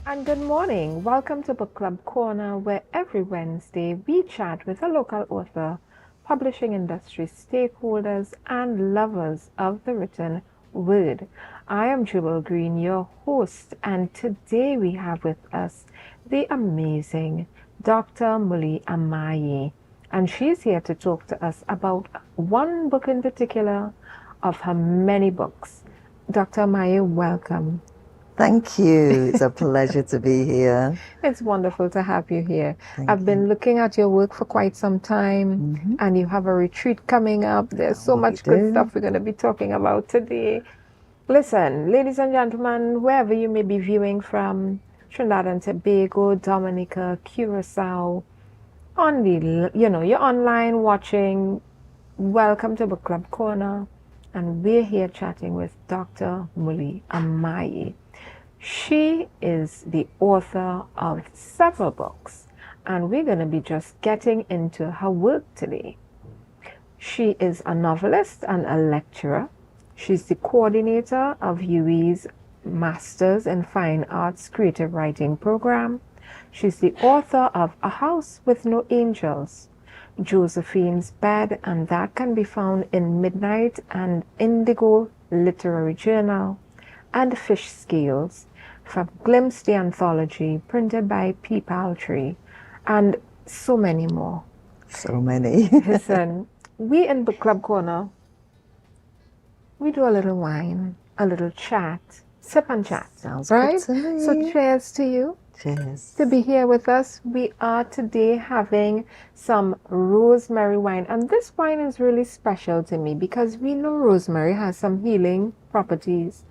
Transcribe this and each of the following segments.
And good morning. Welcome to Book Club Corner, where every Wednesday we chat with a local author, publishing industry stakeholders, and lovers of the written word. I am Jewel Green, your host, and today we have with us the amazing Dr. Muli Amaye. And she's here to talk to us about one book in particular of her many books. Dr. Amaye, welcome. Thank you. It's a pleasure to be here. It's wonderful to have you here. Thank I've been looking at your work for quite some time, and you have a retreat coming up. There's so much good stuff we're going to be talking about today. Listen, ladies and gentlemen, wherever you may be viewing from, Trinidad and Tobago, Dominica, Curacao, on the, you're online watching, welcome to Book Club Corner, and we're here chatting with Dr. Muli Amaye. She is the author of several books, and we're going to be just getting into her work today. She is a novelist and a lecturer. She's the coordinator of UWI's Masters in Fine Arts Creative Writing program. She's the author of A House with No Angels, Josephine's Bed, and that can be found in Midnight and Indigo Literary Journal, and Fish Scales from Glimpse the Anthology, printed by Peepal, and so many more. So many. Listen, we in Book Club Corner, we do a little wine, a little chat, sip and chat. Sounds right? good to me. So cheers to you. Cheers. To be here with us. We are today having some rosemary wine, and this wine is really special to me because we know rosemary has some healing properties,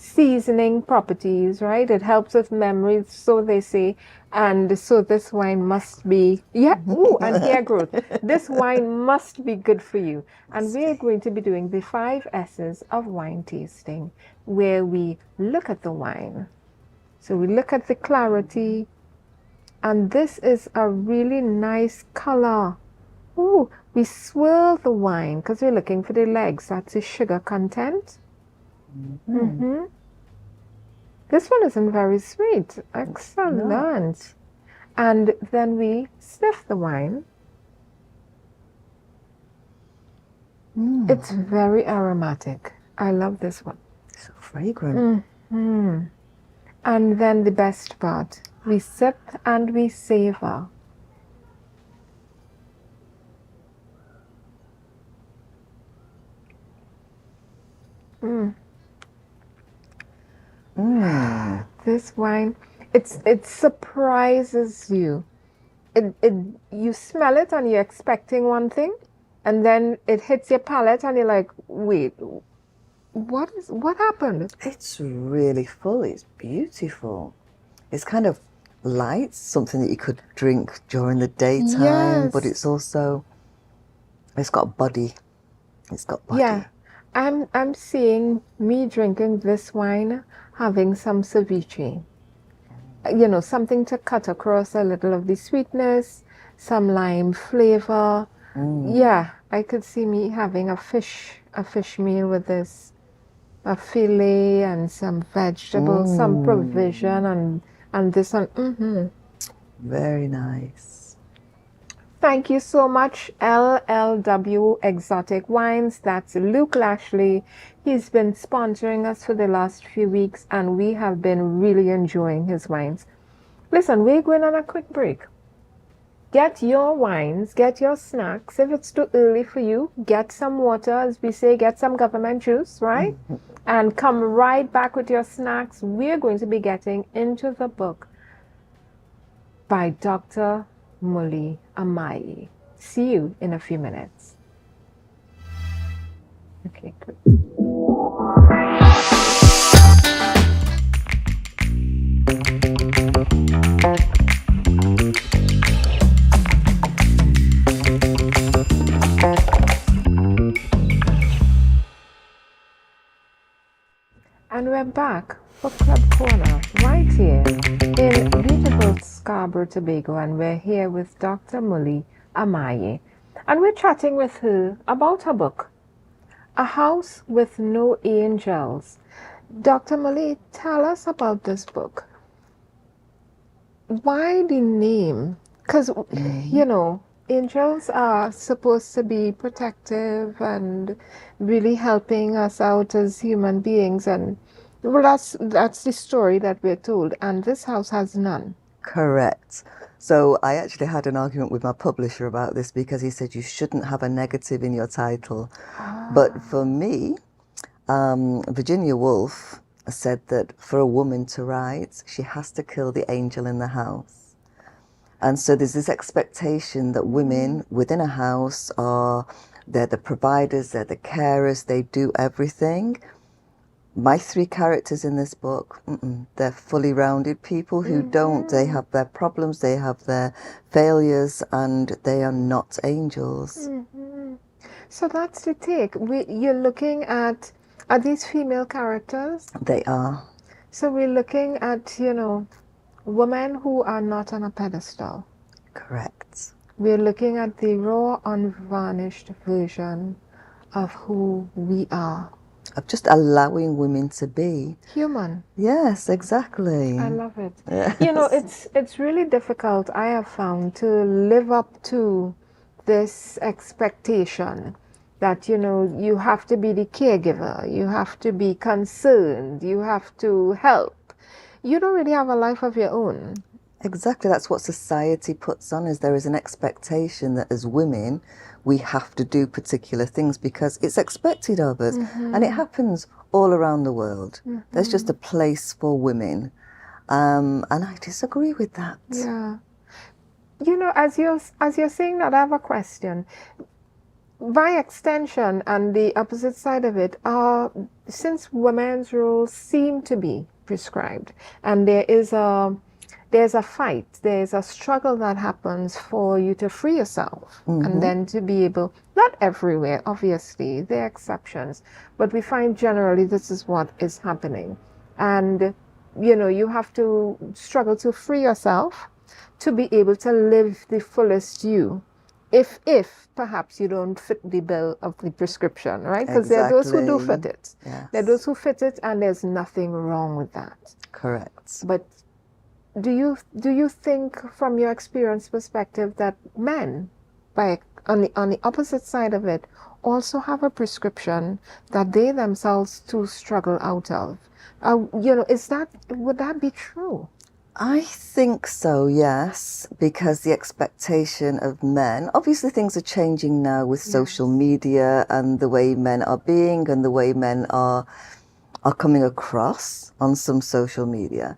seasoning properties, right? It helps with memories, so they say, and so this wine must be, and hair growth. This wine must be good for you. And we're going to be doing the 5 S's of wine tasting, where we look at the wine. So we look at the clarity, and this is a really nice color. Ooh, we swirl the wine because we're looking for the legs. That's the sugar content. This one isn't very sweet. Excellent. And then we sniff the wine. It's very aromatic. I love this one. So fragrant. And then the best part, we sip and we savor. This wine, it surprises you. You smell it and you're expecting one thing, and then it hits your palate and you're like, wait, what happened? It's really full. It's beautiful. It's kind of light, something that you could drink during the daytime, but it's also, it's got body. It's got body. Yeah. I'm seeing me drinking this wine, having some ceviche. Something to cut across a little of the sweetness, some lime flavor. Yeah, I could see me having a fish meal with this, a fillet and some vegetables, some provision, and this one. Very nice. Thank you so much, LLW Exotic Wines. That's Luke Lashley. He's been sponsoring us for the last few weeks, and we have been really enjoying his wines. Listen, we're going on a quick break. Get your wines, get your snacks. If it's too early for you, get some water, as we say, get some government juice, right? And come right back with your snacks. We're going to be getting into the book by Dr. Muli Amaye. See you in a few minutes. Okay, good. And we're back for Club Corner, right here in beautiful Scarborough, Tobago, and we're here with Dr. Muli Amaye. And we're chatting with her about her book, A House with No Angels. Dr. Muli, tell us about this book. why the name? Because, you know, angels are supposed to be protective and really helping us out as human beings. And, well, that's the story that we're told. And this house has none. Correct. So I actually had an argument with my publisher about this because he said you shouldn't have a negative in your title. But for me, Virginia Woolf said that for a woman to write, she has to kill the angel in the house. And so there's this expectation that women within a house they're the providers, they're the carers, they do everything. My 3 characters in this book, they're fully rounded people who don't. They have their problems, they have their failures, and they are not angels. So that's the take. You're looking at, are these female characters? They are. So we're looking at, you know, women who are not on a pedestal. Correct. We're looking at the raw, unvarnished version of who we are. Of just allowing women to be human. Yes, exactly. I love it. Yes. You know, it's really difficult, I have found, to live up to this expectation that, you know, you have to be the caregiver, you have to be concerned, you have to help. You don't really have a life of your own. Exactly, that's what society puts on us. There is an expectation that as women we have to do particular things because it's expected of us. And it happens all around the world. There's just a place for women. And I disagree with that. Yeah. You know, as you're saying that, I have a question. By extension, and the opposite side of it, since women's roles seem to be prescribed, and there's a fight, there's a struggle that happens for you to free yourself, and then to be able, not everywhere, obviously, there are exceptions, but we find generally this is what is happening. And, you know, you have to struggle to free yourself to be able to live the fullest you. If perhaps you don't fit the bill of the prescription, right? Because there are those who do fit it. Yes. There are those who fit it, and there's nothing wrong with that. Correct. But do you think, from your experience perspective, that men, on the opposite side of it, also have a prescription that they themselves too struggle out of? You know, would that be true? I think so, yes, because the expectation of men, obviously things are changing now with social media and the way men are being and the way men are coming across on some social media.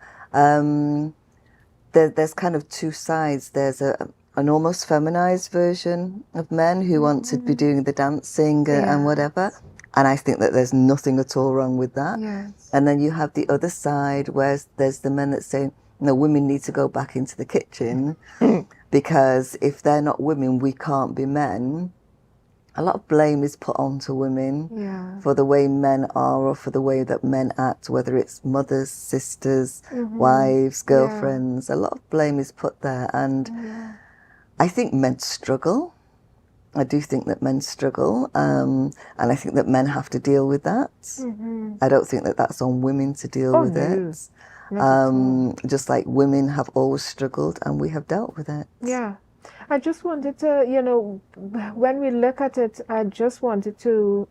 There's kind of 2 sides. There's an almost feminized version of men who want to be doing the dancing and whatever. And I think that there's nothing at all wrong with that. Yes. And then you have the other side where there's the men that say, no, women need to go back into the kitchen because if they're not women, we can't be men. A lot of blame is put onto women for the way men are or for the way that men act, whether it's mothers, sisters, wives, girlfriends. A lot of blame is put there. And I think men struggle. I do think that men struggle. And I think that men have to deal with that. I don't think that that's on women to deal with it. Just like women have always struggled and we have dealt with it. Yeah. I just wanted to, you know, when we look at it, I just wanted to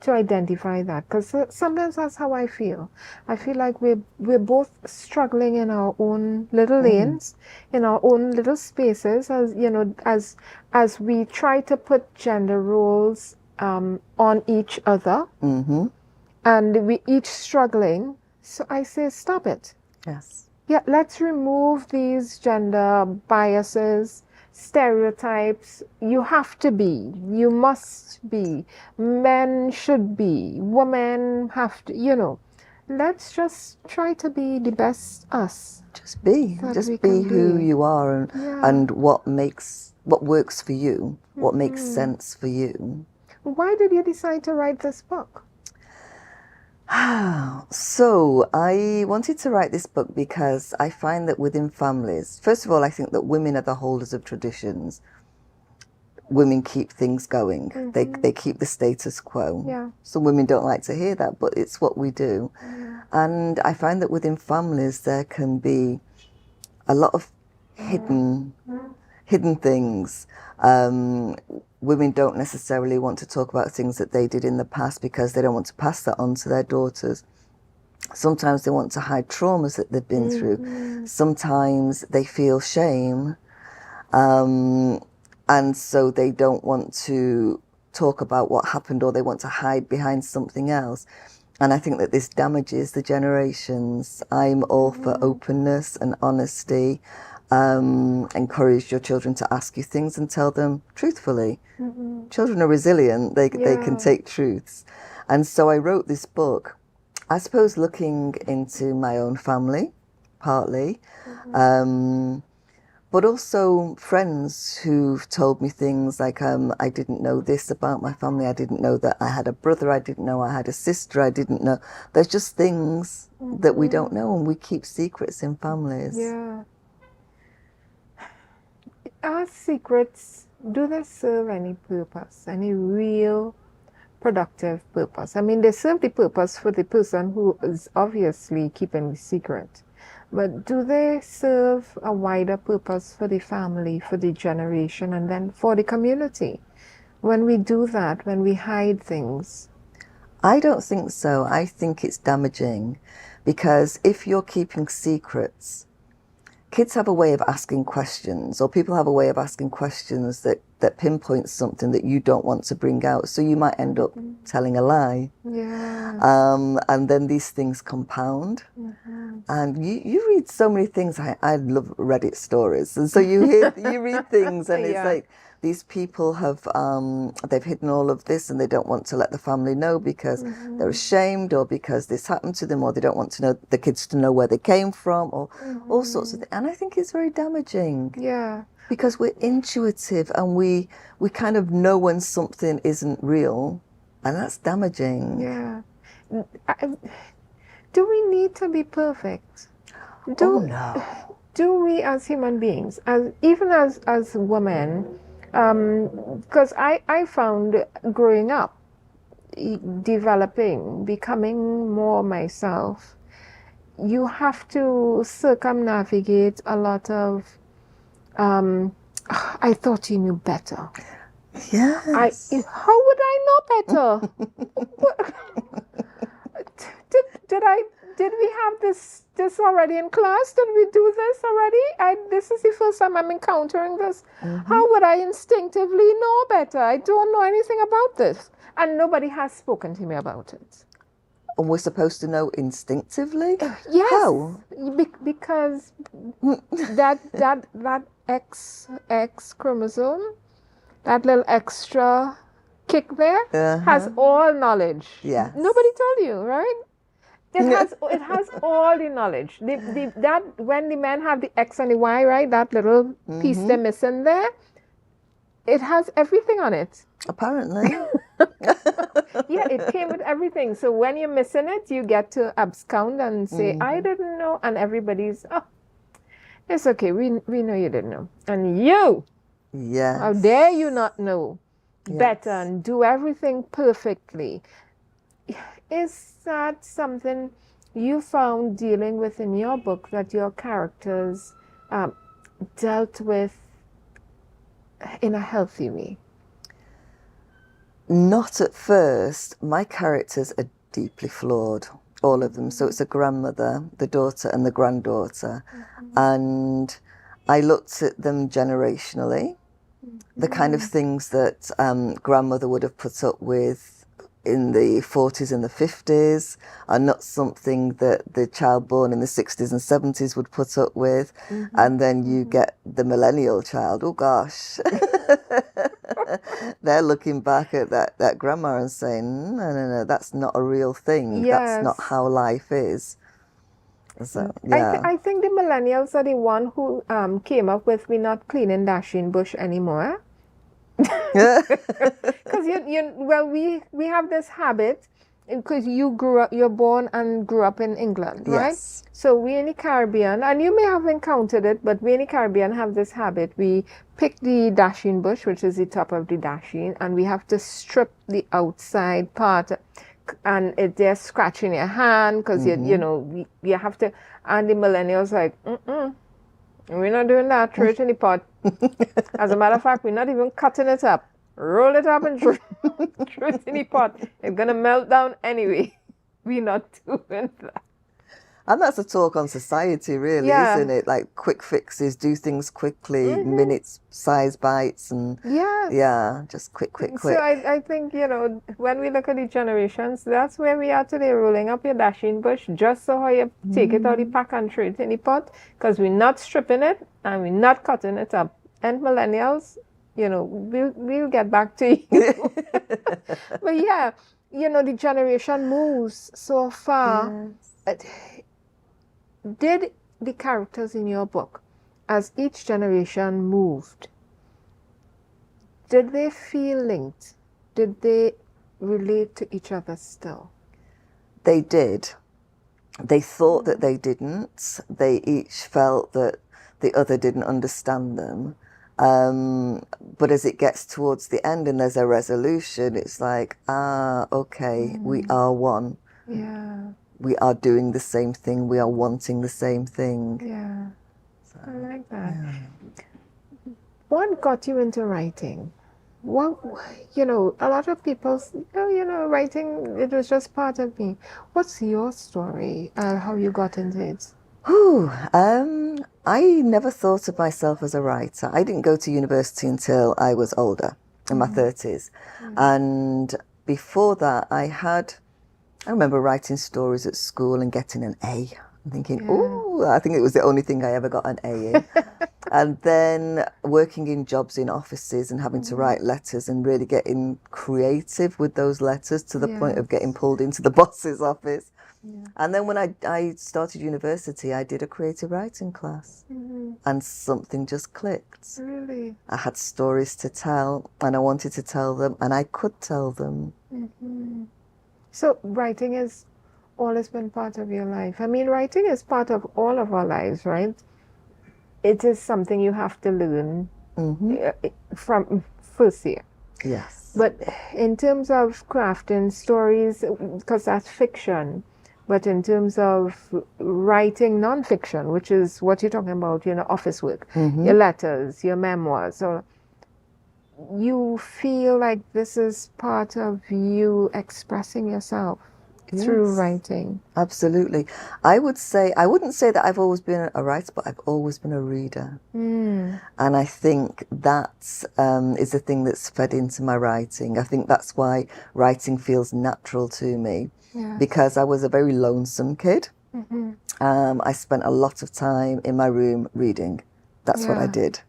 identify that, because sometimes that's how I feel. I feel like we're both struggling in our own little lanes, in our own little spaces, as you know, as we try to put gender roles on each other, and we each struggling. So I say, stop it. Yes. Yeah, let's remove these gender biases, stereotypes. You have to be, you must be, men should be, women have to, you know. Let's just try to be the best us. Just be who you are and what works for you, what makes sense for you. Why did you decide to write this book? So I wanted to write this book because I find that within families, first of all, I think that women are the holders of traditions. Women keep things going. They keep the status quo. Yeah. Some women don't like to hear that, but it's what we do. And I find that within families there can be a lot of hidden things. Women don't necessarily want to talk about things that they did in the past because they don't want to pass that on to their daughters. Sometimes they want to hide traumas that they've been through. Sometimes they feel shame, and so they don't want to talk about what happened, or they want to hide behind something else. And I think that this damages the generations. I'm all for openness and honesty. Encourage your children to ask you things and tell them truthfully. Children are resilient. They can take truths. And so I wrote this book, I suppose looking into my own family, partly, but also friends who've told me things like, I didn't know this about my family. I didn't know that I had a brother. I didn't know I had a sister. I didn't know. There's just things that we don't know, and we keep secrets in families. Yeah. Our secrets, do they serve any purpose, any real productive purpose? I mean, they serve the purpose for the person who is obviously keeping the secret. But do they serve a wider purpose for the family, for the generation, and then for the community? When we do that, when we hide things? I don't think so. I think it's damaging, because if you're keeping secrets, kids have a way of asking questions, or people have a way of asking questions that pinpoint something that you don't want to bring out. So you might end up telling a lie. Yeah. And then these things compound. And you read so many things. I love Reddit stories. And so you read things, and it's like, these people have, they've hidden all of this, and they don't want to let the family know because they're ashamed, or because this happened to them, or they don't want to know the kids to know where they came from, or all sorts of things. And I think it's very damaging. Yeah. Because we're intuitive, and we kind of know when something isn't real, and that's damaging. Yeah. Do we need to be perfect? No. Do we as human beings, even as women, because I found growing up, developing, becoming more myself, you have to circumnavigate a lot of, I thought you knew better. Yes. How would I know better? Did we have this already in class? Did we do this already? This is the first time I'm encountering this. How would I instinctively know better? I don't know anything about this. And nobody has spoken to me about it. And we're supposed to know instinctively? Yes. How? Because that X chromosome, that little extra kick there, has all knowledge. Yes. Nobody told you, right? It has all the knowledge. That when the men have the X and the Y, right, that little piece they're missing there, it has everything on it. Apparently. Yeah, it came with everything. So when you're missing it, you get to abscond and say, I didn't know, and everybody's, it's okay, we know you didn't know. And you, how dare you not know better and do everything perfectly. Is that something you found dealing with in your book, that your characters dealt with in a healthy way? Not at first. My characters are deeply flawed, all of them. So it's a grandmother, the daughter, and the granddaughter. And I looked at them generationally, the kind of things that grandmother would have put up with in the 40s and the 50s are not something that the child born in the 60s and 70s would put up with. And then you get the millennial child, oh gosh. They're looking back at that grandma and saying, no, that's not a real thing. Yes. That's not how life is. So, yeah. I think the millennials are the one who came up with, we're not cleaning dashing bush anymore. Because we have this habit, because you're born and grew up in England, right? Yes. So we in the Caribbean, and you may have encountered it, but we in the Caribbean have this habit. We pick the dashing bush, which is the top of the dashing, and we have to strip the outside part, and they're scratching your hand because you have to. And the millennials like, We're not doing that. Throw it in the pot. As a matter of fact, we're not even cutting it up. Roll it up and throw it in the pot. It's going to melt down anyway. We're not doing that. And that's a talk on society, really, isn't it? Like quick fixes, do things quickly, minutes, size bites, and just quick. So I think, when we look at the generations, that's where we are today, rolling up your dashing bush, just so how you take it out of the pack and throw it in the pot, because we're not stripping it and we're not cutting it up. And millennials, we'll get back to you. But yeah, the generation moves so far. Yes. Did the characters in your book, as each generation moved, did they feel linked? Did they relate to each other still? They did. They thought that they didn't. They each felt that the other didn't understand them. But as it gets towards the end and there's a resolution, it's like, okay, we are one. Yeah. We are doing the same thing. We are wanting the same thing. Yeah. So, I like that. Yeah. What got you into writing? What, a lot of people, writing, it was just part of me. What's your story, how you got into it? I never thought of myself as a writer. I didn't go to university until I was older, in my 30s. And before that, I remember writing stories at school and getting an A. I'm thinking, I think it was the only thing I ever got an A in. And then working in jobs in offices and having to write letters and really getting creative with those letters to the point of getting pulled into the boss's office. Yeah. And then when I started university, I did a creative writing class and something just clicked. Really? I had stories to tell and I wanted to tell them and I could tell them. So writing has always been part of your life. I mean, writing is part of all of our lives, right? It is something you have to learn from first year. Yes. But in terms of crafting stories, because that's fiction, but in terms of writing non-fiction, which is what you're talking about, office work, your letters, your memoirs, so you feel like this is part of you expressing yourself through writing. Absolutely. I wouldn't say that I've always been a writer, but I've always been a reader. And I think that is the thing that's fed into my writing. I think that's why writing feels natural to me, because I was a very lonesome kid. I spent a lot of time in my room reading. That's what I did.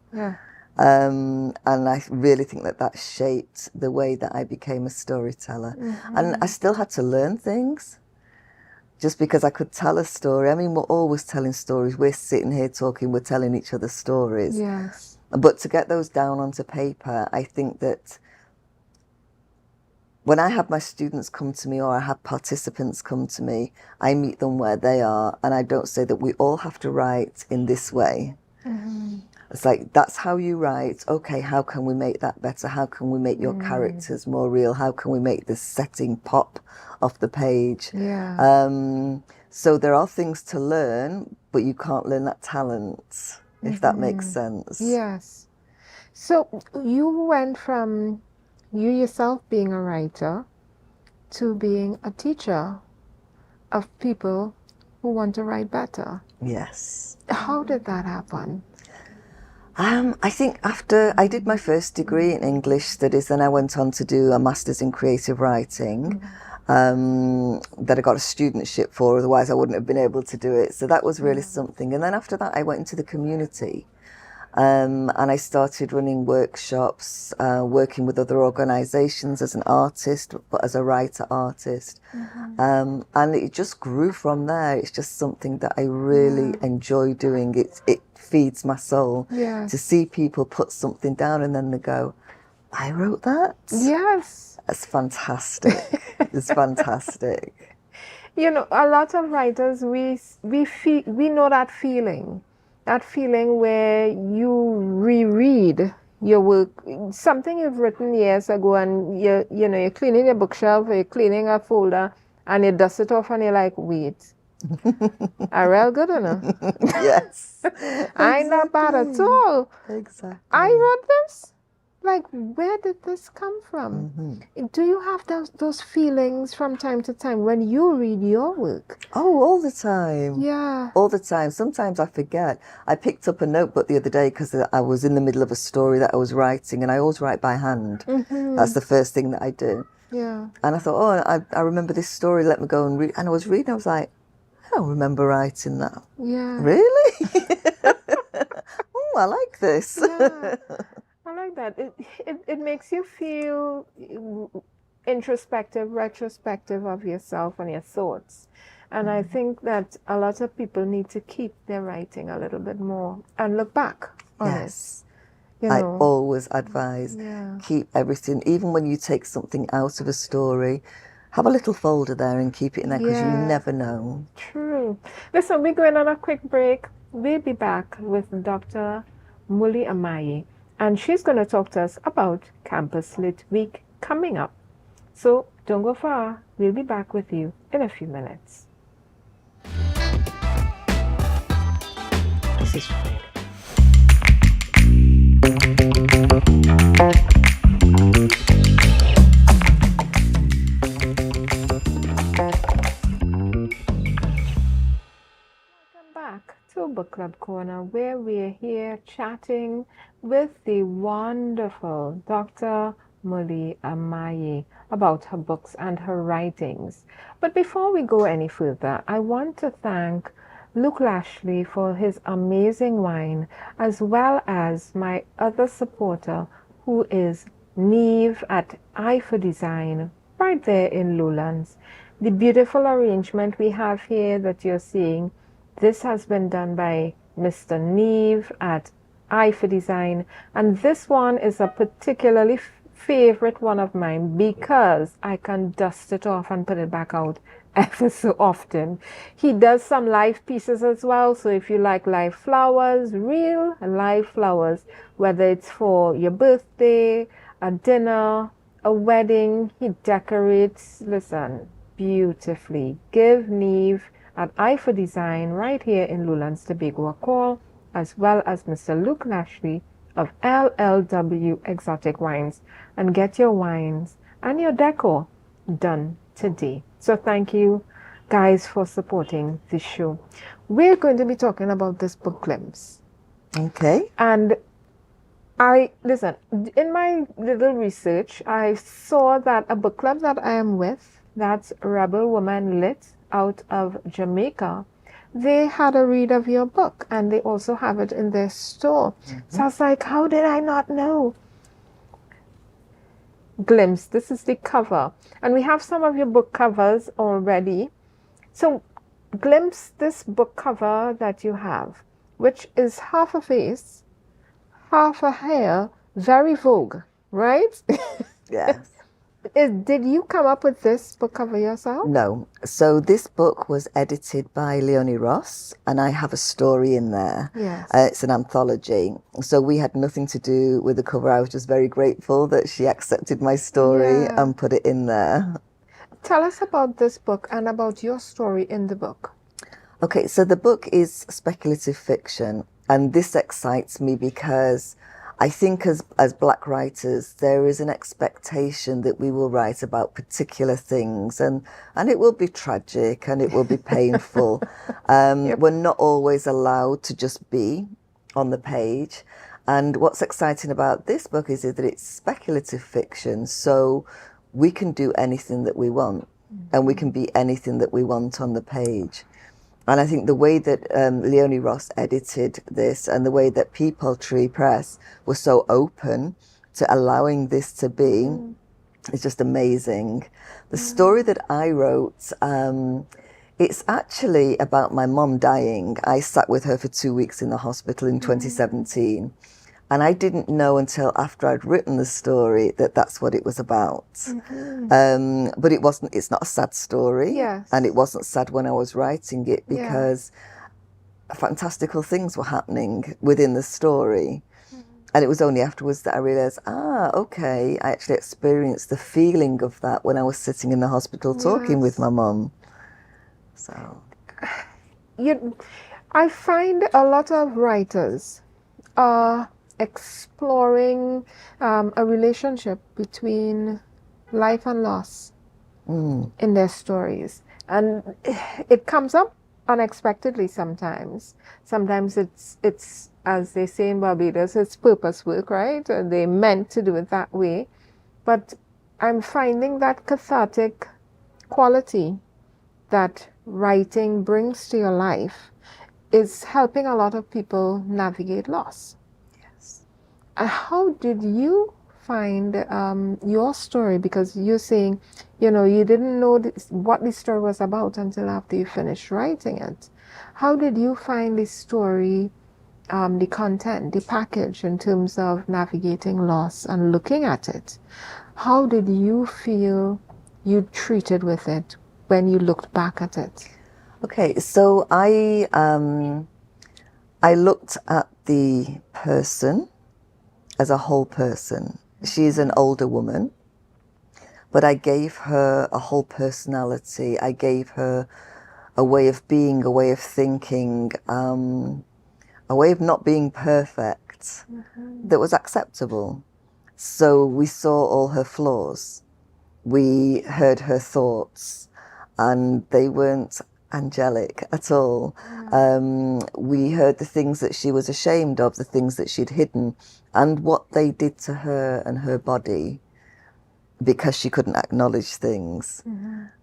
And I really think that shaped the way that I became a storyteller. And I still had to learn things just because I could tell a story. I mean, we're always telling stories. We're sitting here talking, we're telling each other stories. Yes. But to get those down onto paper, I think that when I have my students come to me or I have participants come to me, I meet them where they are. And I don't say that we all have to write in this way. It's like, that's how you write. Okay, how can we make that better? How can we make your characters more real? How can we make this setting pop off the page? So there are things to learn, but you can't learn that talent, if that makes sense. Yes. So you went from you yourself being a writer to being a teacher of people who want to write better. Yes. How did that happen? I think after I did my first degree in English studies, then I went on to do a master's in creative writing that I got a studentship for, otherwise I wouldn't have been able to do it. So that was really something. And then after that, I went into the community and I started running workshops, working with other organisations as an artist, but as a writer-artist. And it just grew from there. It's just something that I really enjoy doing. It feeds my soul to see people put something down and then they go, I wrote that? Yes. That's fantastic. It's fantastic. A lot of writers, we know that feeling where you reread your work, something you've written years ago, and you're cleaning your bookshelf or you're cleaning a folder and you dust it off and you're like, wait, A real good one. Yes. I ain't not bad at all. Exactly. I wrote this. Like, where did this come from? Do you have those feelings from time to time when you read your work? Oh, all the time. Yeah. All the time. Sometimes I forget. I picked up a notebook the other day because I was in the middle of a story that I was writing, and I always write by hand. That's the first thing that I do. Yeah. And I thought, oh, I remember this story, let me go and read. And I was reading, I was like, I don't remember writing that. Yeah. Really? Oh, I like this. Yeah. I like that. It makes you feel introspective, retrospective of yourself and your thoughts. And I think that a lot of people need to keep their writing a little bit more and look back on Yes. it. You I know. always advise, keep everything, even when you take something out of a story, have a little folder there and keep it in there because you never know. True. Listen, we're going on a quick break. We'll be back with Dr. Muli Amaye, and she's going to talk to us about Campus Lit Week coming up. So don't go far. We'll be back with you in a few minutes. This is really... Welcome back to Book Club Corner, where we're here chatting with the wonderful Dr. Muli Amaye about her books and her writings. But before we go any further, I want to thank Luke Lashley for his amazing wine, as well as my other supporter, who is Neve at Eye for Design, right there in Lowlands. The beautiful arrangement we have here that you're seeing, this has been done by Mr. Neve at Eye for Design, and this one is a particularly favorite one of mine because I can dust it off and put it back out ever so often. He does some live pieces as well, so if you like live flowers, real live flowers, whether it's for your birthday, a dinner, a wedding, he decorates, listen, beautifully. Give Neve at Eye for Design right here in Lowlands Tobago a call, as well as Mr. Luke Lashley of LLW Exotic Wines, and get your wines and your decor done today. So thank you guys for supporting this show. We're going to be talking about this book glimpse. Okay. And listen, in my little research, I saw that a book club that I am with, that's Rebel Woman Lit out of Jamaica, they had a read of your book and they also have it in their store. So I was like, how did I not know? Glimpse, this is the cover. And we have some of your book covers already. So glimpse this book cover that you have, which is half a face, half a hair, very Vogue, right? Yes. Did you come up with this book cover yourself? No. So this book was edited by Leonie Ross, and I have a story in there. Yes. It's an anthology. So we had nothing to do with the cover. I was just very grateful that she accepted my story and put it in there. Tell us about this book and about your story in the book. Okay, so the book is speculative fiction, and this excites me because I think as Black writers, there is an expectation that we will write about particular things, and it will be tragic and it will be painful. We're not always allowed to just be on the page. And what's exciting about this book is that it's speculative fiction, so we can do anything that we want, and we can be anything that we want on the page. And I think the way that Leonie Ross edited this and the way that Peepal Press was so open to allowing this to be is just amazing. The story that I wrote, it's actually about my mom dying. I sat with her for 2 weeks in the hospital in 2017. And I didn't know until after I'd written the story that that's what it was about. But it's not a sad story. Yes. And it wasn't sad when I was writing it because fantastical things were happening within the story. And it was only afterwards that I realized, okay, I actually experienced the feeling of that when I was sitting in the hospital talking with my mum. So. I find a lot of writers are exploring a relationship between life and loss in their stories. And it comes up unexpectedly sometimes. Sometimes it's as they say in Barbados, it's purpose work, right? They meant to do it that way. But I'm finding that cathartic quality that writing brings to your life is helping a lot of people navigate loss. Yes. How did you find your story? Because you're saying, you didn't know what the story was about until after you finished writing it. How did you find the story, the content, the package in terms of navigating loss and looking at it? How did you feel you treated with it when you looked back at it? Okay, so I looked at the person as a whole person. She's an older woman, but I gave her a whole personality. I gave her a way of being, a way of thinking, a way of not being perfect that was acceptable. So we saw all her flaws. We heard her thoughts, and they weren't angelic at all. We heard the things that she was ashamed of, the things that she'd hidden, and what they did to her and her body because she couldn't acknowledge things.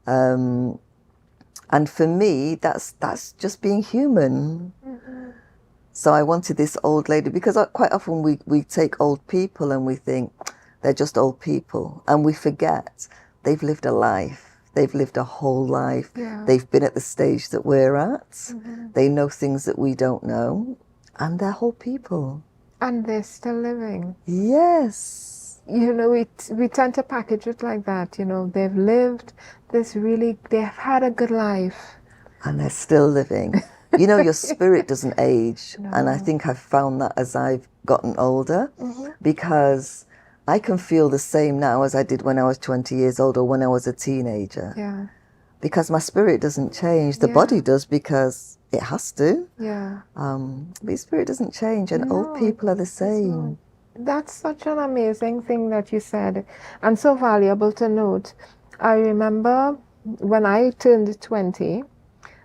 And for me, that's just being human. So I wanted this old lady, because quite often we take old people and we think they're just old people, and we forget they've lived a life. They've lived a whole life. Yeah. They've been at the stage that we're at. They know things that we don't know, and they're whole people. And they're still living. Yes. We tend to package it like that. They've lived they've had a good life. And they're still living. Your spirit doesn't age. No. And I think I've found that as I've gotten older, because I can feel the same now as I did when I was 20 years old or when I was a teenager. Yeah. Because my spirit doesn't change. The body does, because it has to. Yeah. But your spirit doesn't change, and old people are the same. That's such an amazing thing that you said, and so valuable to note. I remember when I turned 20,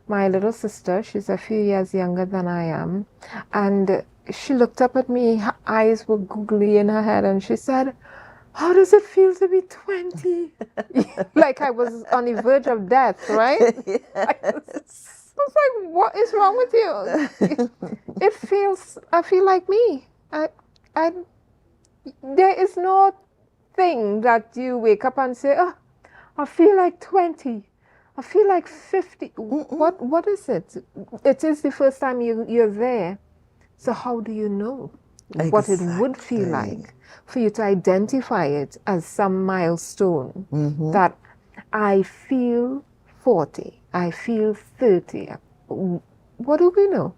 my little sister, she's a few years younger than I am, and she looked up at me, her eyes were googly in her head, and she said, "How does it feel to be 20? Like I was on the verge of death, right? Yes. I was like, what is wrong with you? I feel like me. There is no thing that you wake up and say, oh, I feel like 20. I feel like 50. What is it? It is the first time you're there. So how do you know what it would feel like for you to identify it as some milestone that I feel 40, I feel 30? What do we know?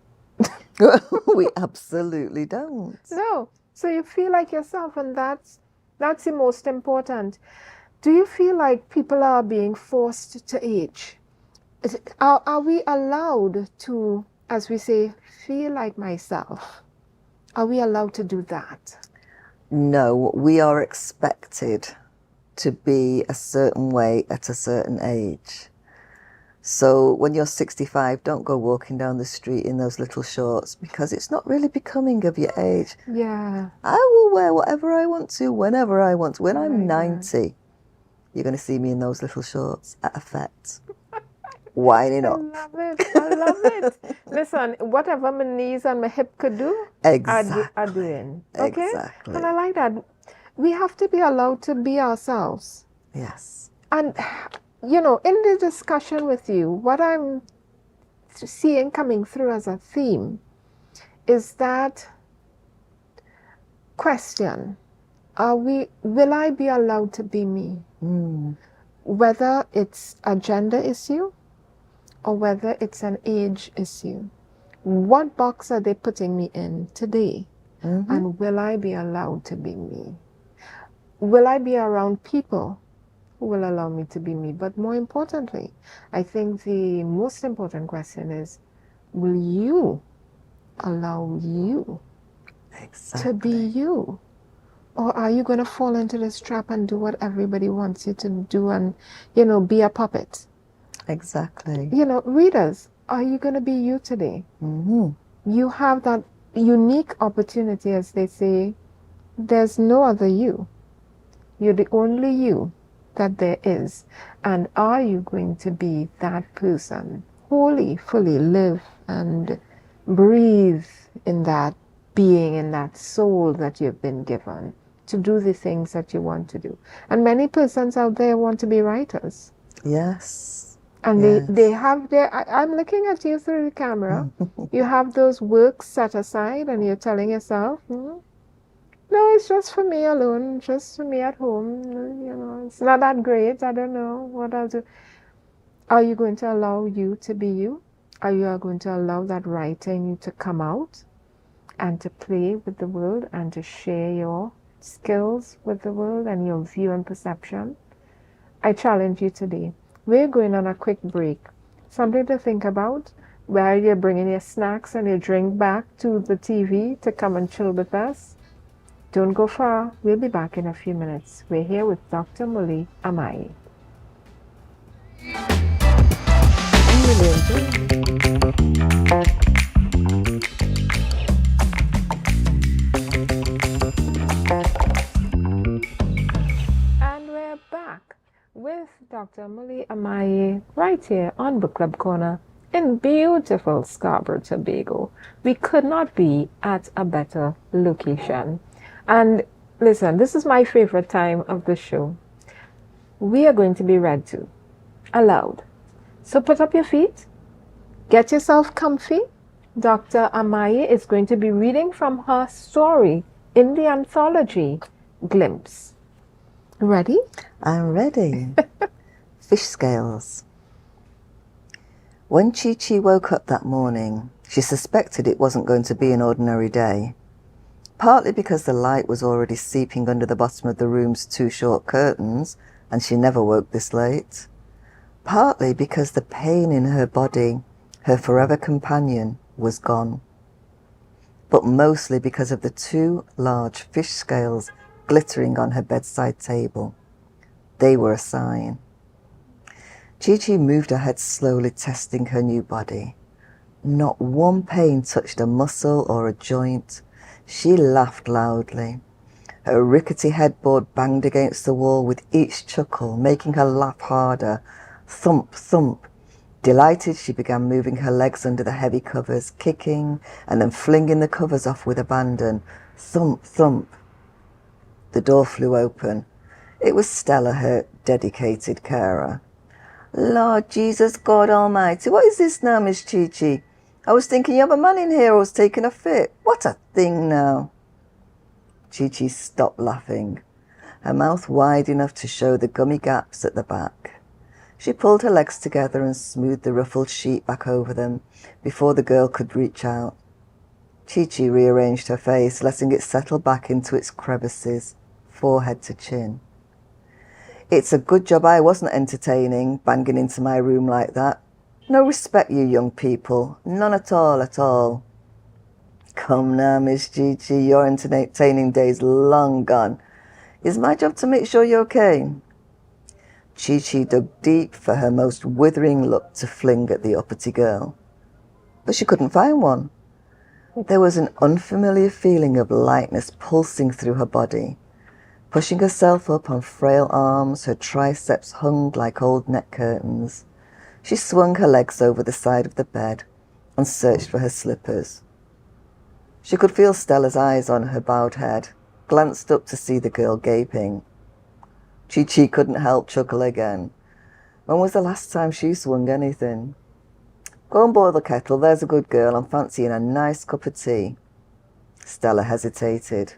We absolutely don't. No. So you feel like yourself, and that's the most important. Do you feel like people are being forced to age? Are we allowed to, as we say, feel like myself? Are we allowed to do that? No, we are expected to be a certain way at a certain age. So when you're 65, don't go walking down the street in those little shorts, because it's not really becoming of your age. Yeah. I will wear whatever I want to, whenever I want to. When I'm 90, you're going to see me in those little shorts at a fete, winding up. I love it. Listen, whatever my knees and my hip could do, Exactly. are doing. Okay? Exactly. And I like that. We have to be allowed to be ourselves. Yes. And in the discussion with you, what I'm seeing coming through as a theme is that question, will I be allowed to be me? Whether it's a gender issue or whether it's an age issue. What box are they putting me in today? And will I be allowed to be me? Will I be around people who will allow me to be me? But more importantly, I think the most important question is, will you allow you to be you? Or are you going to fall into this trap and do what everybody wants you to do and, be a puppet? Exactly. Readers, are you going to be you today? Mm-hmm. You have that unique opportunity, as they say. There's no other you. You're the only you that there is. And are you going to be that person? Wholly, fully live and breathe in that being, in that soul that you've been given to do the things that you want to do. And many persons out there want to be writers. Yes. And yes. they have I'm looking at you through the camera. You have those works set aside and you're telling yourself, no, it's just for me alone, just for me at home. It's not that great. I don't know what I'll do. Are you going to allow you to be you? Are you going to allow that writing to come out and to play with the world and to share your skills with the world and your view and perception? I challenge you today. We're going on a quick break. Something to think about while you're bringing your snacks and your drink back to the TV to come and chill with us. Don't go far. We'll be back in a few minutes. We're here with Dr. Muli Amaye. And we're back with Dr. Muli Amaye right here on Book Club Corner in beautiful Scarborough, Tobago. We could not be at a better location. And listen, this is my favorite time of the show. We are going to be read to aloud. So put up your feet, get yourself comfy. Dr. Amaye is going to be reading from her story in the anthology, Glimpse. Ready? I'm ready. Fish scales. When Chi-Chi woke up that morning, she suspected it wasn't going to be an ordinary day. Partly because the light was already seeping under the bottom of the room's 2 short curtains, and she never woke this late. Partly because the pain in her body, her forever companion, was gone. But mostly because of the 2 large fish scales glittering on her bedside table. They were a sign. Chi-Chi moved her head slowly, testing her new body. Not one pain touched a muscle or a joint. She laughed loudly. Her rickety headboard banged against the wall with each chuckle, making her laugh harder. Thump, thump. Delighted, she began moving her legs under the heavy covers, kicking and then flinging the covers off with abandon. Thump, thump. The door flew open. It was Stella, her dedicated carer. Lord Jesus God Almighty, what is this now, Miss Chi-Chi? I was thinking you have a man in here who's taking a fit. What a thing now. Chi-Chi stopped laughing, her mouth wide enough to show the gummy gaps at the back. She pulled her legs together and smoothed the ruffled sheet back over them before the girl could reach out. Chi-Chi rearranged her face, letting it settle back into its crevices, forehead to chin. It's a good job I wasn't entertaining, banging into my room like that. No respect, you young people. None at all, at all. Come now, Miss Chi-Chi, your entertaining day's long gone. It's my job to make sure you're okay. Chi-Chi dug deep for her most withering look to fling at the uppity girl. But she couldn't find one. There was an unfamiliar feeling of lightness pulsing through her body. Pushing herself up on frail arms, her triceps hung like old net curtains. She swung her legs over the side of the bed and searched for her slippers. She could feel Stella's eyes on her bowed head, glanced up to see the girl gaping. Chi-Chi couldn't help chuckle again. When was the last time she swung anything? Go and boil the kettle, there's a good girl. I'm fancying a nice cup of tea. Stella hesitated.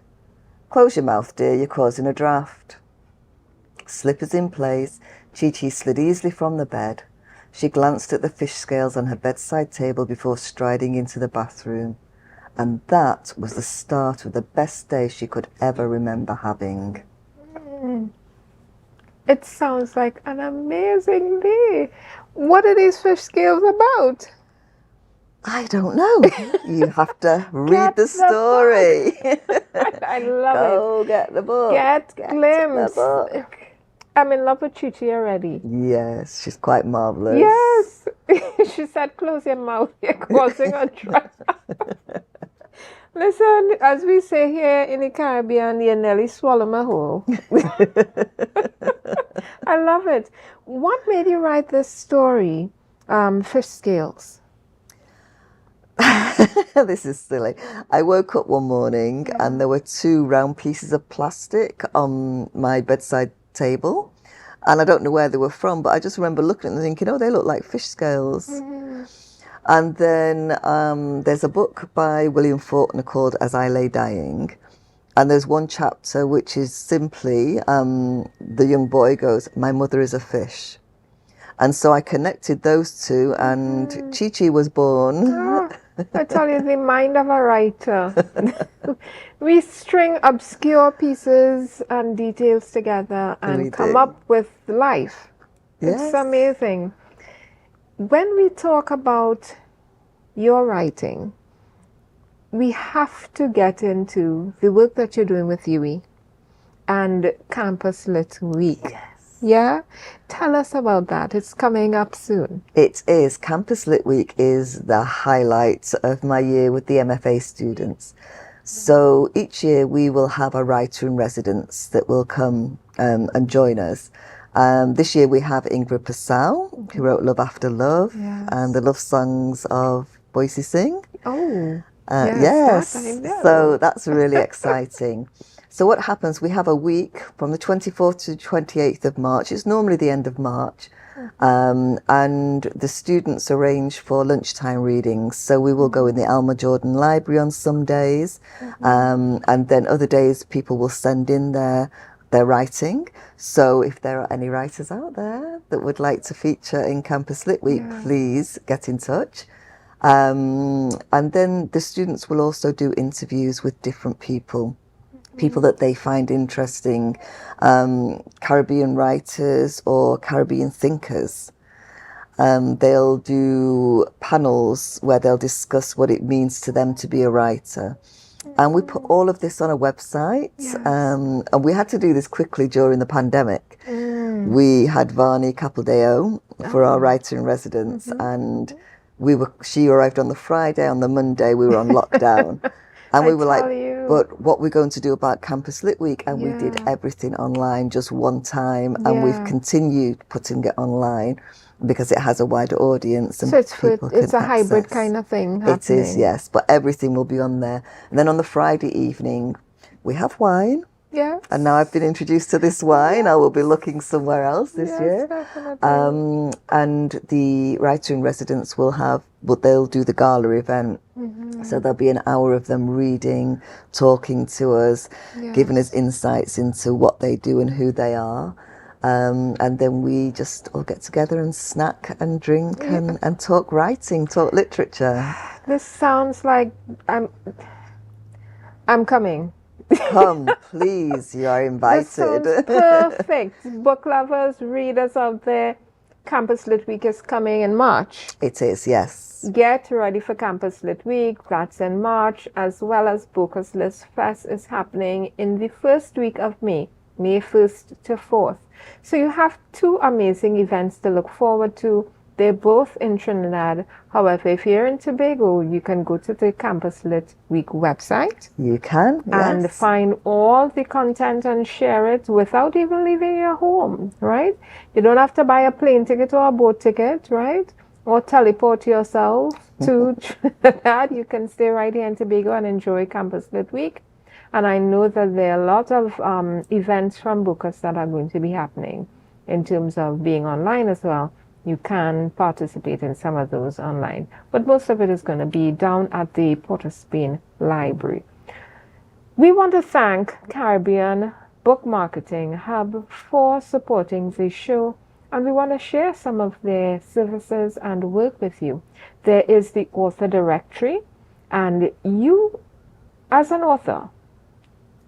Close your mouth, dear, you're causing a draught. Slippers in place, Chi-Chi slid easily from the bed. She glanced at the fish scales on her bedside table before striding into the bathroom. And that was the start of the best day she could ever remember having. It sounds like an amazing day. What are these fish scales about? I don't know. You have to read Get the story. I love Go get the book. Get the glimpse. book. I'm in love with Chichi already. Yes, she's quite marvelous. Yes. She said, close your mouth. You're causing a trap. Listen, as we say here in the Caribbean, you nearly swallow my whole. I love it. What made you write this story, Fish Scales? This is silly. I woke up one morning and there were 2 round pieces of plastic on my bedside table. And I don't know where they were from, but I just remember looking at them and thinking, oh, they look like fish scales. And then there's a book by William Faulkner called As I Lay Dying. And there's one chapter which is simply, the young boy goes, my mother is a fish. And so I connected those 2 and Chi-Chi was born. Oh, I tell you, the mind of a writer. We string obscure pieces and details together and come up with life. Yes. It's amazing. When we talk about your writing, we have to get into the work that you're doing with Yui and Campus Lit Week. Yes. Yeah? Tell us about that. It's coming up soon. It is. Campus Lit Week is the highlight of my year with the MFA students. So each year we will have a writer in residence that will come and join us. This year we have Ingrid Passau, who wrote Love After Love and the love songs of Boise Sing. Oh, yes. That I know. So that's really exciting. So what happens, we have a week from the 24th to the 28th of March. It's normally the end of March. And the students arrange for lunchtime readings. So we will go in the Alma Jordan Library on some days. And then other days people will send in their writing. So if there are any writers out there that would like to feature in Campus Lit Week, please get in touch. And then the students will also do interviews with different people that they find interesting, Caribbean writers or Caribbean thinkers. They'll do panels where they'll discuss what it means to them to be a writer. And we put all of this on a website, and we had to do this quickly during the pandemic. We had Varney Capildeo for our writer in residence, and she arrived on the Friday, on the Monday we were on lockdown. And we were like, but what we're going to do about Campus Lit Week? And we did everything online just one time, and we've continued putting it online because it has a wider audience. And so it's a hybrid kind of thing happening. It is, yes, but everything will be on there. And then on the Friday evening, we have wine. Yeah. And now I've been introduced to this wine. I will be looking somewhere else this year. Definitely. And the writer in residence they'll do the gala event. So there'll be an hour of them reading, talking to us, giving us insights into what they do and who they are. And then we just all get together and snack and drink and talk writing, talk literature. This sounds like I'm coming. Come, please, you are invited. This sounds perfect. Book lovers, readers out there, Campus Lit Week is coming in March. It is, yes. Get ready for Campus Lit Week. That's in March, as well as Booker's List Fest is happening in the first week of May 1st to 4th. So you have 2 amazing events to look forward to. They're both in Trinidad. However, if you're in Tobago, you can go to the Campus Lit Week website. You can, and find all the content and share it without even leaving your home, right? You don't have to buy a plane ticket or a boat ticket, right? Or teleport yourself to Trinidad. You can stay right here in Tobago and enjoy Campus Lit Week. And I know that there are a lot of events from Bookers that are going to be happening in terms of being online as well. You can participate in some of those online, but most of it is going to be down at the Port of Spain Library. We want to thank Caribbean Book Marketing Hub for supporting the show, and we want to share some of their services and work with you. There is the author directory, and you, as an author,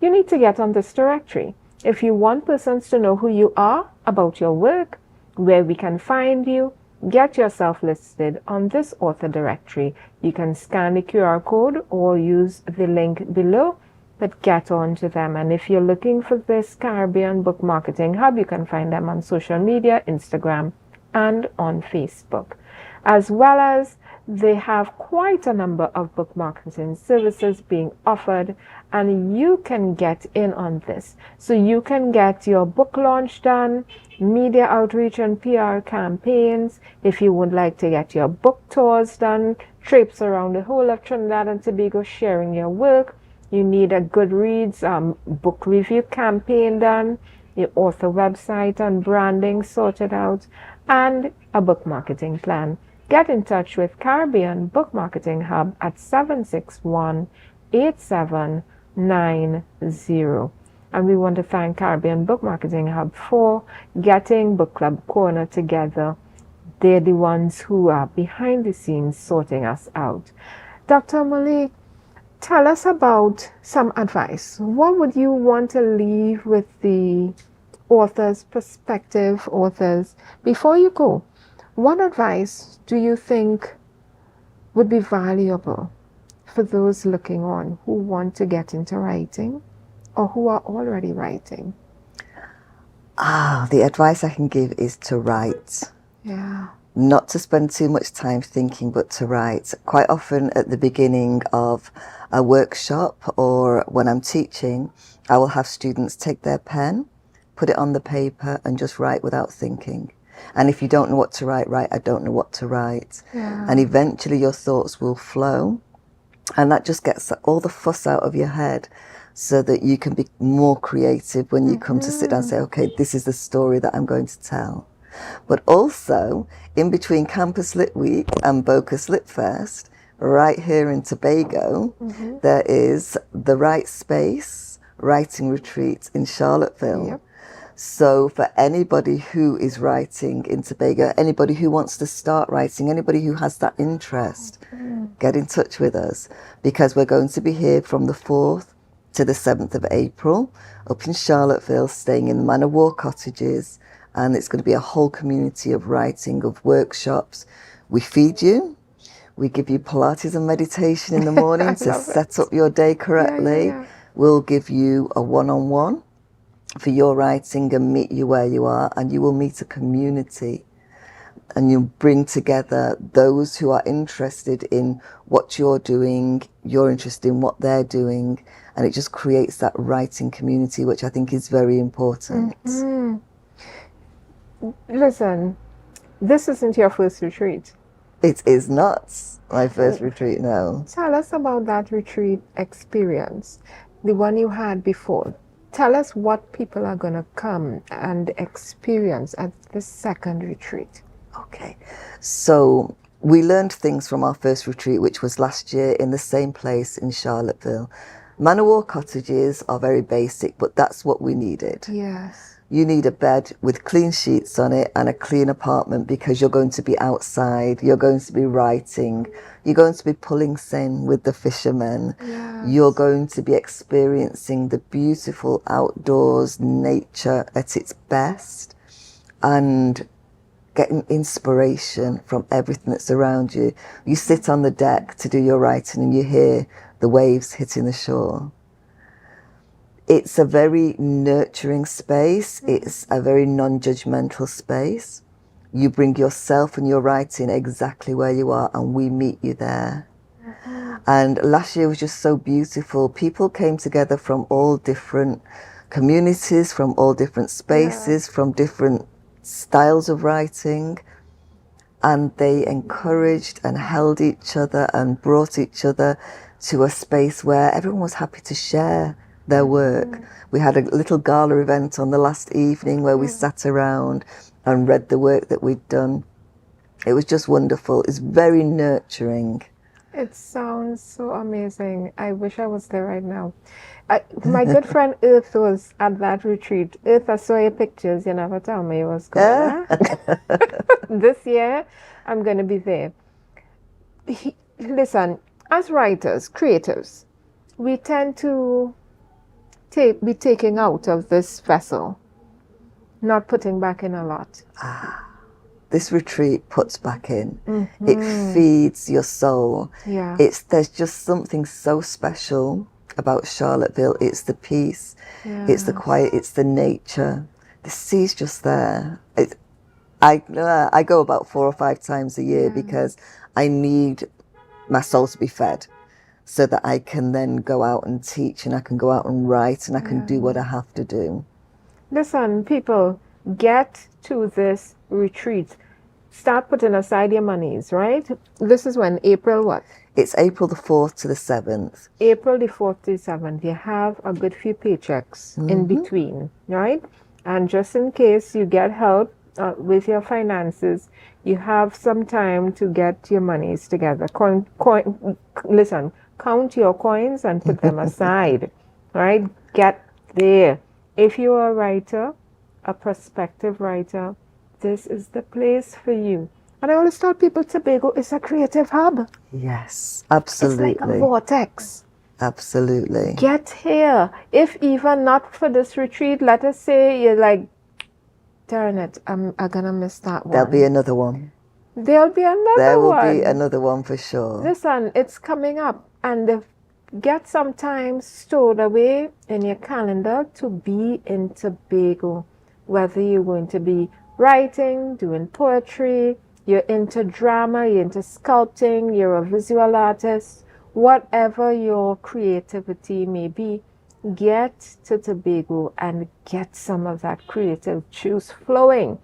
you need to get on this directory. If you want persons to know who you are, about your work, where we can find you, get yourself listed on this author directory. You can scan the QR code or use the link below, but get on to them. And if you're looking for this Caribbean Book Marketing Hub, you can find them on social media, Instagram, and on Facebook. As well as they have quite a number of book marketing services being offered, and you can get in on this. So you can get your book launch done, media outreach and PR campaigns. If you would like to get your book tours done, trips around the whole of Trinidad and Tobago sharing your work, you need a Goodreads book review campaign done, your author website and branding sorted out, and a book marketing plan. Get in touch with Caribbean Book Marketing Hub at 761-8790. And we want to thank Caribbean Book Marketing Hub for getting Book Club Corner together. They're the ones who are behind the scenes sorting us out. Dr. Muli, tell us about some advice. What would you want to leave with the authors, prospective authors, before you go? What advice do you think would be valuable for those looking on who want to get into writing or who are already writing? The advice I can give is to write. Yeah. Not to spend too much time thinking, but to write. Quite often at the beginning of a workshop or when I'm teaching, I will have students take their pen, put it on the paper and just write without thinking. And if you don't know what to write, I don't know what to write. Yeah. And eventually your thoughts will flow, and that just gets all the fuss out of your head so that you can be more creative when you come to sit down and say, okay, this is the story that I'm going to tell. But also, in between Campus Lit Week and Bocas Lit Fest, right here in Tobago, there is the Right Space Writing Retreat in Charlottesville. Yep. So for anybody who is writing in Tobago, anybody who wants to start writing, anybody who has that interest, get in touch with us, because we're going to be here from the 4th to the 7th of April up in Charlottesville, staying in the Manor War cottages, and it's going to be a whole community of writing, of workshops. We feed you. We give you Pilates and meditation in the morning to set up your day correctly. Yeah. We'll give you a one-on-one for your writing and meet you where you are, and you will meet a community, and you'll bring together those who are interested in what you're doing, you're interested in what they're doing, and it just creates that writing community, which I think is very important. Listen, this isn't your first retreat. It is not my first retreat, no. Tell us about that retreat experience, the one you had before. Tell us what people are going to come and experience at the second retreat. Okay, so we learned things from our first retreat, which was last year in the same place in Charlottesville. Manor War cottages are very basic, but that's what we needed. Yes. You need a bed with clean sheets on it and a clean apartment, because you're going to be outside, you're going to be writing, you're going to be pulling seine with the fishermen, you're going to be experiencing the beautiful outdoors, nature at its best, and getting inspiration from everything that's around you. You sit on the deck to do your writing and you hear the waves hitting the shore. It's a very nurturing space. It's a very non-judgmental space. You bring yourself and your writing exactly where you are, and we meet you there. And last year was just so beautiful. People came together from all different communities, from all different spaces, from different styles of writing. And they encouraged and held each other and brought each other to a space where everyone was happy to share their work. We had a little gala event on the last evening where we sat around and read the work that we'd done. It was just wonderful. It's very nurturing. It sounds so amazing. I wish I was there right now. My good friend Earth was at that retreat. Earth, I saw your pictures. You never tell me it was good. This year, I'm going to be there. Listen, as writers, creatives, we tend to be taking out of this vessel. Not putting back in a lot. This retreat puts back in. It feeds your soul. Yeah. There's just something so special about Charlottesville. It's the peace. It's the quiet. It's the nature. The sea's just there. I go about 4 or 5 times a year because I need my soul to be fed, so that I can then go out and teach, and I can go out and write, and I can do what I have to do. Listen, people, get to this retreat. Start putting aside your monies, right? This is when? April what? It's April the 4th to the 7th. April the 4th to the 7th. You have a good few paychecks in between, right? And just in case you get help with your finances, you have some time to get your monies together. Listen, count your coins and put them aside, right? Get there. If you are a writer, a prospective writer, this is the place for you. And I always tell people Tobago is a creative hub. Yes, absolutely. It's like a vortex. Absolutely. Get here. If even not for this retreat, let us say you're like, darn it, I'm gonna miss that one. There'll be another one. There'll be another one. There will be another one for sure. Listen, it's coming up, and get some time stored away in your calendar to be in Tobago. Whether you're going to be writing, doing poetry, you're into drama, you're into sculpting, you're a visual artist, whatever your creativity may be, get to Tobago and get some of that creative juice flowing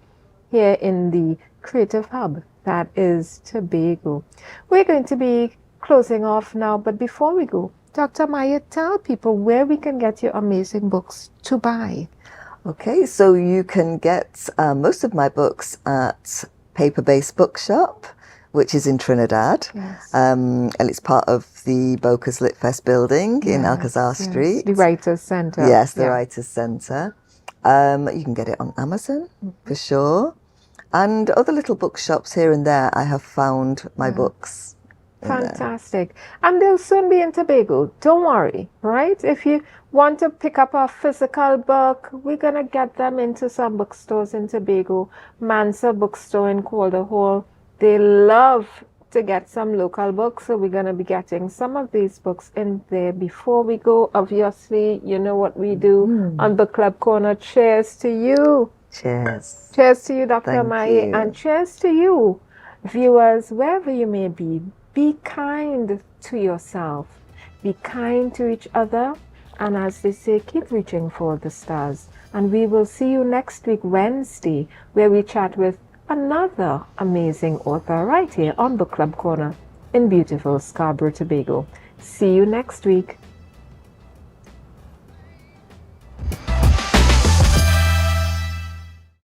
here in the creative hub that is Tobago. We're going to be closing off now, but before we go, Dr. Amaye, tell people where we can get your amazing books to buy. Okay, so you can get most of my books at Paper-Based Bookshop, which is in Trinidad. Yes. And it's part of the Bocas Lit Fest building in Alcazar Street. The Writers' Centre. Yes, the Writers' Centre. You can get it on Amazon, for sure. And other little bookshops here and there, I have found my books. Fantastic. And they'll soon be in Tobago. Don't worry, right? If you want to pick up a physical book, we're going to get them into some bookstores in Tobago. Mansa Bookstore in Calder Hall. They love to get some local books, so we're going to be getting some of these books in there. Before we go, obviously, you know what we do on Book Club Corner. Cheers to you. Cheers. Cheers to you, Dr. Thank Amaye, you. and cheers to you, viewers, wherever you may be. Be kind to yourself. Be kind to each other. And as they say, keep reaching for the stars. And we will see you next week, Wednesday, where we chat with another amazing author right here on Book Club Corner in beautiful Scarborough, Tobago. See you next week.